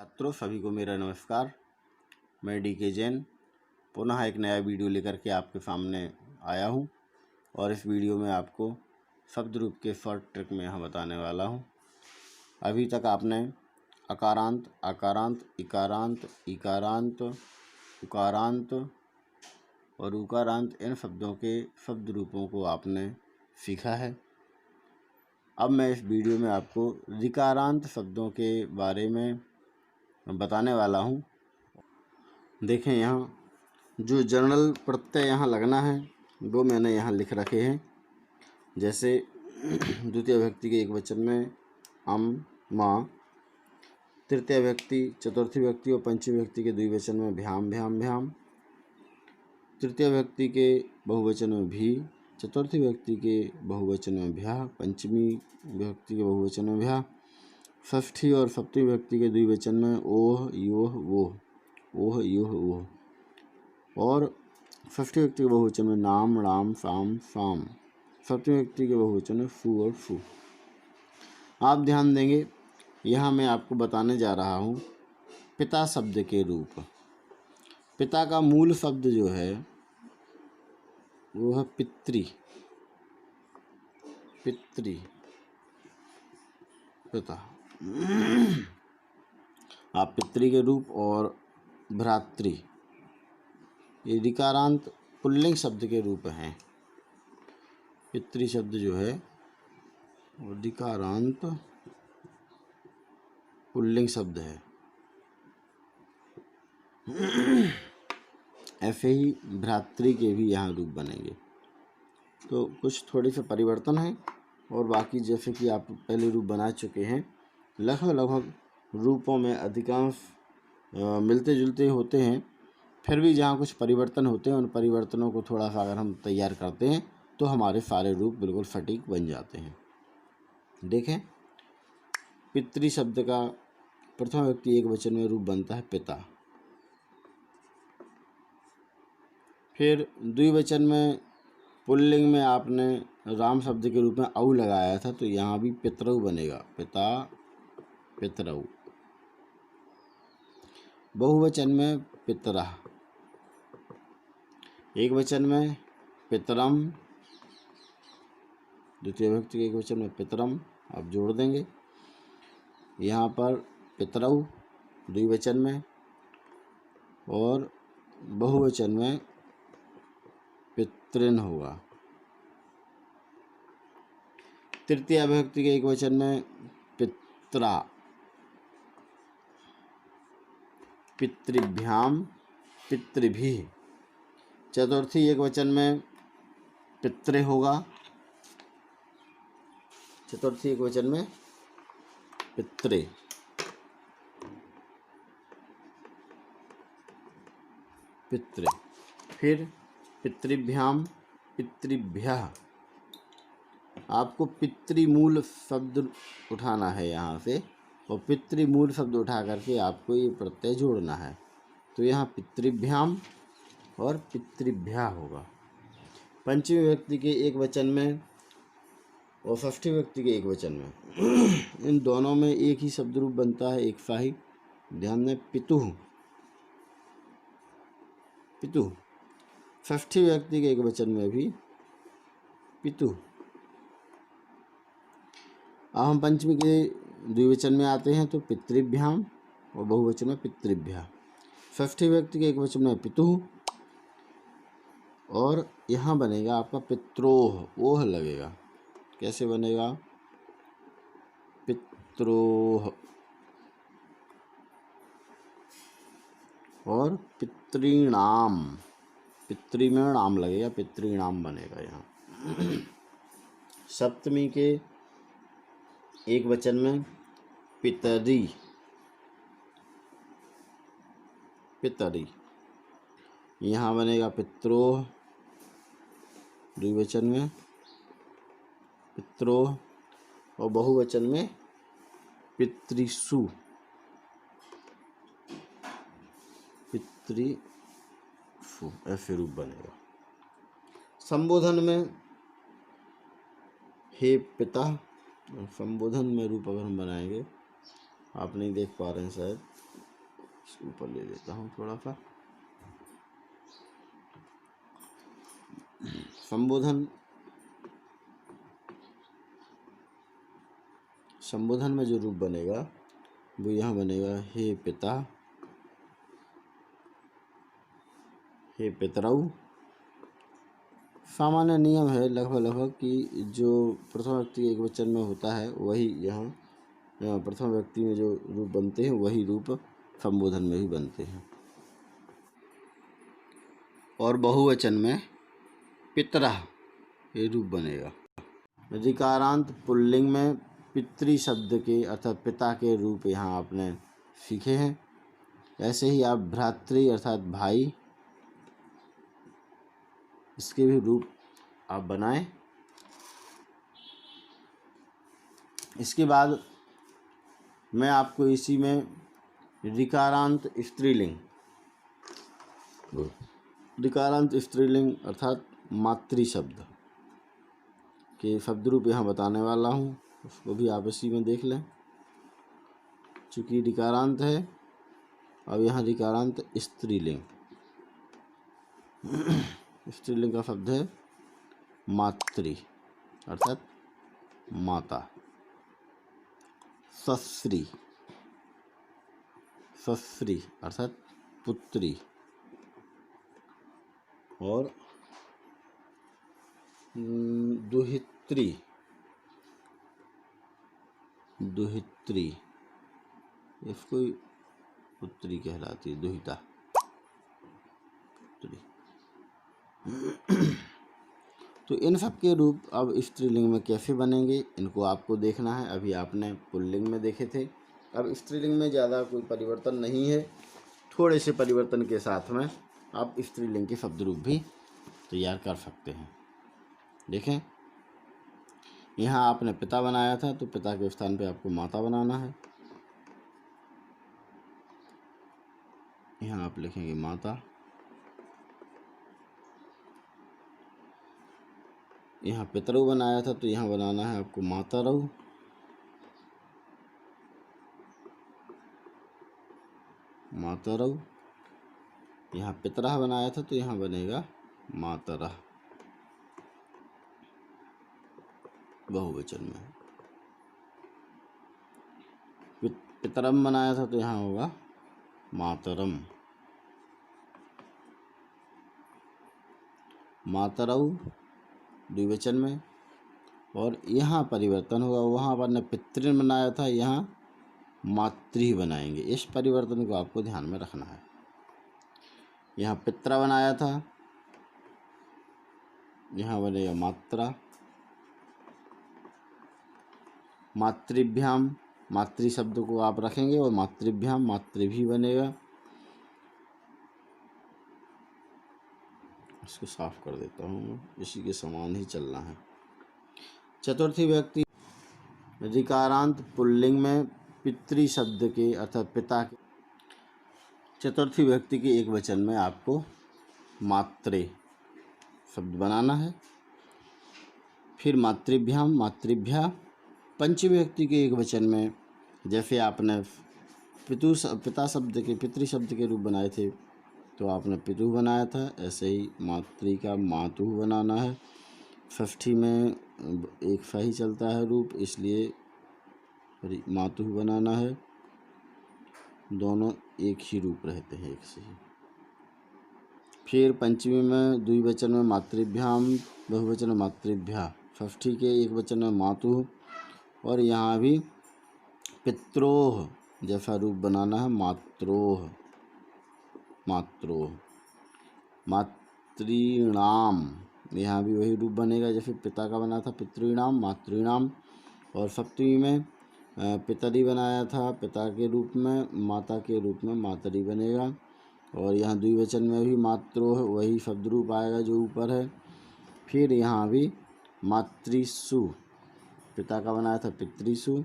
छात्रों सभी को मेरा नमस्कार। मैं डी.के. जैन पुनः एक नया वीडियो लेकर के आपके सामने आया हूं और इस वीडियो में आपको शब्द रूप के शॉर्ट ट्रिक में यहाँ बताने वाला हूं। अभी तक आपने अकारांत, आकारांत, इकारांत, इकारांत, उकारांत और उकारांत इन शब्दों के शब्द रूपों को आपने सीखा है। अब मैं इस वीडियो में आपको ऋकारांत शब्दों के बारे में बताने वाला हूँ। देखें, यहाँ जो जर्नल प्रत्यय यहाँ लगना है वो मैंने यहाँ लिख रखे हैं। जैसे द्वितीय व्यक्ति के एकवचन में माँ, तृतीय व्यक्ति, चतुर्थी व्यक्ति और पंचमी व्यक्ति के द्विवचन में भ्याम भ्याम भ्याम, तृतीय व्यक्ति के बहुवचन में भी, चतुर्थी व्यक्ति के बहुवचन में भ्या, पंचमी व्यक्ति के बहुवचन में भ्या, षष्ठी और सप्तमी व्यक्ति के द्विवचन में ओह योह वोह, ओह योह वोह, और षष्ठी व्यक्ति के बहुवचन में नाम राम साम साम, सप्तमी व्यक्ति के बहुवचन में फू और फू। आप ध्यान देंगे, यहाँ मैं आपको बताने जा रहा हूँ पिता शब्द के रूप। पिता का मूल शब्द जो है वो है पितृ, पितृ, पिता। आप पितृ के रूप और भ्रातृ ये ऋकारांत पुल्लिंग शब्द के रूप हैं। पितृ शब्द जो है वो ऋकारांत पुल्लिंग शब्द है। ऐसे ही भ्रातृ के भी यहाँ रूप बनेंगे। तो कुछ थोड़े से परिवर्तन है और बाकी जैसे कि आप पहले रूप बना चुके हैं, लगभग रूपों में अधिकांश मिलते जुलते होते हैं। फिर भी जहाँ कुछ परिवर्तन होते हैं उन परिवर्तनों को थोड़ा सा अगर हम तैयार करते हैं तो हमारे सारे रूप बिल्कुल सटीक बन जाते हैं। देखें, पितृ शब्द का प्रथम व्यक्ति एक वचन में रूप बनता है पिता। फिर द्विवचन में पुल्लिंग में आपने राम शब्द के रूप में औ लगाया था, तो यहाँ भी पितरऊ बनेगा, पिता पितरऊ। बहुवचन में पितरा, एक वचन में पितरम, द्वितीय व्यक्ति के एक वचन में पितरम आप जोड़ देंगे। यहाँ पर पितरऊ द्विवचन में और बहुवचन में पितृन होगा। तृतीय व्यक्ति के एक वचन में पित्रा, पितृभ्याम, पितृभिः। चतुर्थी एक वचन में पितृ होगा, चतुर्थी एक वचन में पितृ। पितृ। फिर पितृभ्याम, पितृभ्यः। आपको पितृमूल शब्द उठाना है यहाँ से और पितृमूल शब्द उठा करके आपको ये प्रत्यय जोड़ना है। तो यहाँ पितृभ्याम और पितृभ्या होगा। पंचमी व्यक्ति के एक वचन में और षष्ठी व्यक्ति के एक वचन में इन दोनों में एक ही शब्द रूप बनता है, एक सा ही। ध्यान दें, पितुः, पितुः। षष्ठी व्यक्ति के एक वचन में भी पितुः। अब हम पंचमी के द्विवचन में आते हैं तो पितृभ्याम और बहुवचन में पितृभ्या। षष्ठी व्यक्ति के एक वचन में पितुः और यहाँ बनेगा आपका पित्रोह, ओह लगेगा। कैसे बनेगा? पित्रोह। और पितृणाम, पितृ में नाम लगेगा, पितृणाम बनेगा यहाँ। सप्तमी के एक वचन में पितरी, पितरी। यहाँ बनेगा पित्रोह, द्विवचन में पित्रोह और बहुवचन में पितृसु, पितृसु। ऐसे रूप बनेगा। संबोधन में हे पिता, संबोधन में रूप अगर हम बनाएंगे, आप नहीं देख पा रहे हैं शायद, ऊपर ले लेता हूँ थोड़ा सा। संबोधन में जो रूप बनेगा वो यहाँ बनेगा हे पिता, हे पितरऊ। सामान्य नियम है लगभग कि जो प्रथम व्यक्ति एक वचन में होता है वही यहाँ प्रथम व्यक्ति में जो रूप बनते हैं वही रूप संबोधन में भी बनते हैं। और बहुवचन में पितरः ये रूप बनेगा। ऋकारांत पुल्लिंग में पितृ शब्द के अर्थात पिता के रूप यहाँ आपने सीखे हैं। ऐसे ही आप भ्रातृ अर्थात भाई, इसके भी रूप आप बनाएं। इसके बाद मैं आपको इसी में ऋकारांत स्त्रीलिंग अर्थात मातृ शब्द के शब्द रूप यहाँ बताने वाला हूँ, उसको भी आप इसी में देख लें। चूँकि ऋकारांत है, अब यहाँ ऋकारांत स्त्रीलिंग का शब्द है मातृ अर्थात माता। सस्त्री अर्थात पुत्री। और दुहित्री इसको पुत्री कहलाती है, दुहिता पुत्री। तो इन सब के रूप अब स्त्रीलिंग में कैसे बनेंगे इनको आपको देखना है। अभी आपने पुल्लिंग में देखे थे, अब स्त्रीलिंग में ज़्यादा कोई परिवर्तन नहीं है। थोड़े से परिवर्तन के साथ में आप स्त्रीलिंग के शब्द रूप भी तैयार कर सकते हैं। देखें, यहाँ आपने पिता बनाया था तो पिता के स्थान पे आपको माता बनाना है। यहाँ आप लिखेंगे माता। यहाँ पितरऊ बनाया था तो यहाँ बनाना है आपको मातरऊ। यहाँ पितरह बनाया था तो यहाँ बनेगा मातरह, बहुवचन में। पितरम बनाया था तो यहाँ होगा मातरम। मातरऊ द्विवचन में। और यहाँ परिवर्तन होगा, वहाँ पर ने पितृ बनाया था, यहाँ मातृ बनाएंगे। इस परिवर्तन को आपको ध्यान में रखना है। यहाँ पित्रा बनाया था, यहाँ बनेगा मात्रा। मातृभ्याम मातृ शब्द को आप रखेंगे और मातृभ्याम मातृ भी बनेगा। इसको साफ कर देता हूँ, इसी के समान ही चलना है। चतुर्थी व्यक्ति ऋकारांत पुल्लिंग में पितृ शब्द के अर्थात पिता के चतुर्थी व्यक्ति के एक वचन में आपको मात्रे शब्द बनाना है। फिर मातृभ्याम मातृभ्या। पंचमी व्यक्ति के एक वचन में जैसे आपने पिता शब्द के पितृ शब्द के रूप बनाए थे तो आपने पितु बनाया था, ऐसे ही मातृ का मातु बनाना है। षष्ठी में एक सा ही चलता है रूप, इसलिए मातु बनाना है। दोनों एक ही रूप रहते हैं, एक से ही। फिर पंचमी में द्विवचन में मातृभ्याम, बहुवचन में मातृभ्या। षष्ठी के एक वचन में मातु। और यहाँ भी पित्रोह जैसा रूप बनाना है, मात्रोह। मातृणाम, यहाँ भी वही रूप बनेगा जैसे पिता का बना था, पितृणाम मातृणाम। और सप्तमी में पितरी बनाया था पिता के रूप में, माता के रूप में मातरी बनेगा। और यहाँ द्विवचन में भी मात्रोह वही शब्द रूप आएगा जो ऊपर है। फिर यहाँ भी मातृसु, पिता का बनाया था पितृसु,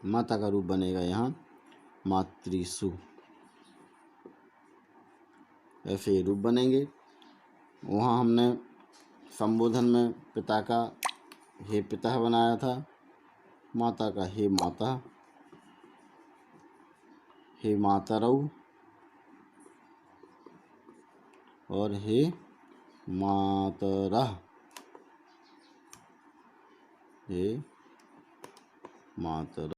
माता का रूप बनेगा यहाँ मातृसु। ऐसे रूप बनेंगे। वहाँ हमने संबोधन में पिता का हे पिता बनाया था, माता का हे माता, हे मातरऊ और हे मातरह, हे मातरह।